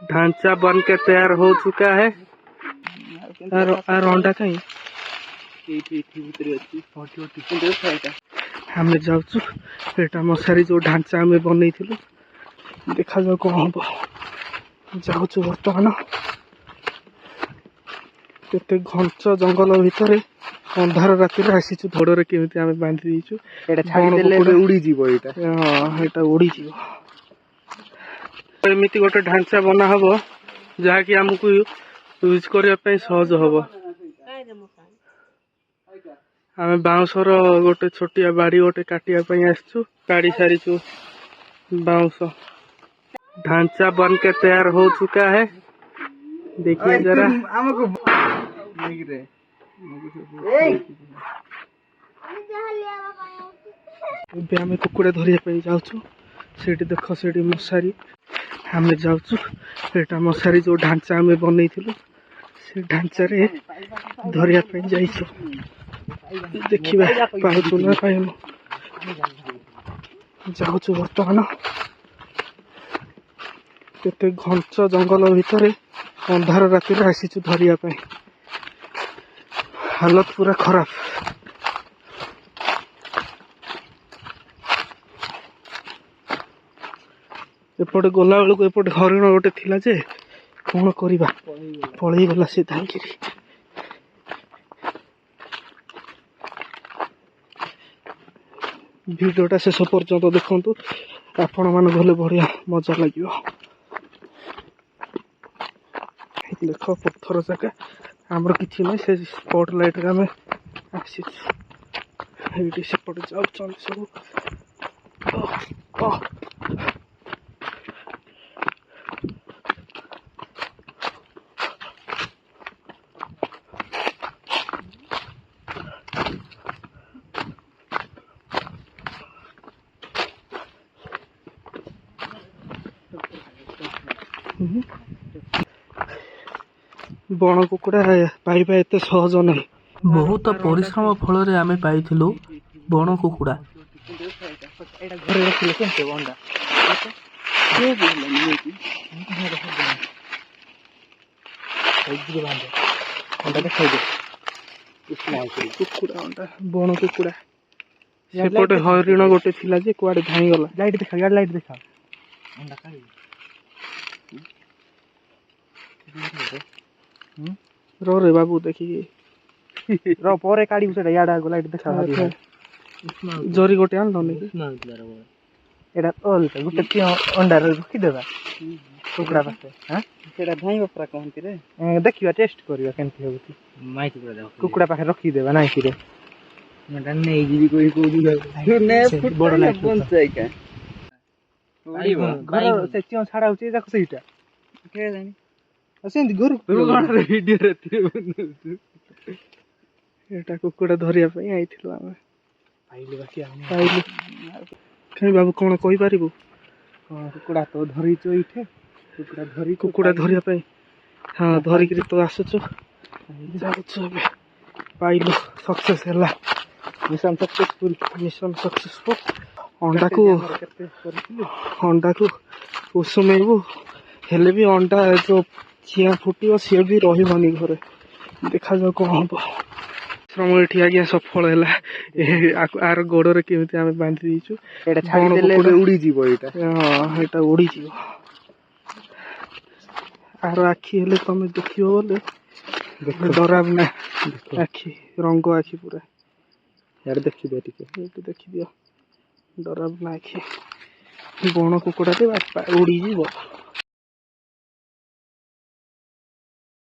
ढांचा बन के तैयार हो चुका है। अंडा कहीं आम जाऊँ मशारी जो ढांचा आम बनई देखा जाऊ कौन हम जाऊँ बर्तमान केते घंच जंगल भितर अंधार राति आसीचु धोड़े केमी आम बांधि देचु उड़ी एमती गोटे ढांचा बना हम जहाँकि आमको यूज करने सहज हम। आम बाउंसर गोटे छोटिया बाड़ी गोटे काटापी आसचु काढ़ी सारीचु बाउंस। ढांचा बन के तैयार हो चुका है। देखिए जरा आम कुकुड़ा धरिया जाऊँ से देख से मशारी आम जाऊँ मशारी जो ढांचा आम बनई से ढांचा धरिया जाइछु देखा पाचु ना पाइनु जाऊँ बर्तमान केते घंच जंगल भितर अंधार राति आसीचु धरिया हालत पूरा खराब। एपटे गला बेलू एपटे हरिण गोटे थिला जे कौन करवा पलि गला से धाई भिडियोटा शेष पर्यंत देखु आपण मान गले बढ़िया मजा लगे। देख पत्थर जगह आमर कि ना से स्पॉट लाइट आम आसी सेपटे जाऊँ सब बण कुकुड़ा पाइबा एत सहज नहीं। बहुत परिश्रम फल आम पाई बण कुकुड़ा। बण कुकुड़ा सेपटे हरिण गोटे थिला जे कुआडे धाई गला। लाइट देखा यार लाइट देखा रे बाबू देखिए रे काढ़ी याडा लाइट देखा जरी गोटे आन एटा गोटे अंडार रखीदेवा कुकुड़ा पाखे हाँ धाई बपरा कहती रे देखा टेस्ट करवा केमती हो कुकुड़ा पाखे रखीदेवा नाई कि बड़ लाइट छाड़ा सहीटा एटा कुकुड़ा धरिया आई कहीं बाबू कौन कही पारिबु कुकुड़ा तो धरीच ये कुकुड़ा धरिया हाँ धरिक तो आसुचु पाइलु सक्सेस है मिशन सक्सेसफुल अंडा को उषुमेबू हेले भी अंडा जो चिया फुट सी भी रही घरे देखा जाऊ कौन हम श्रम ये आज्ञा सफल है आर गोड़े केमी आम बांधि देचु उड़ी आर आखि हेले तुम देख बोले डराब ना आखि रंग आखि पूरा यार देखी दियो डराब ना आखि बण कुकुड़ा उड़ी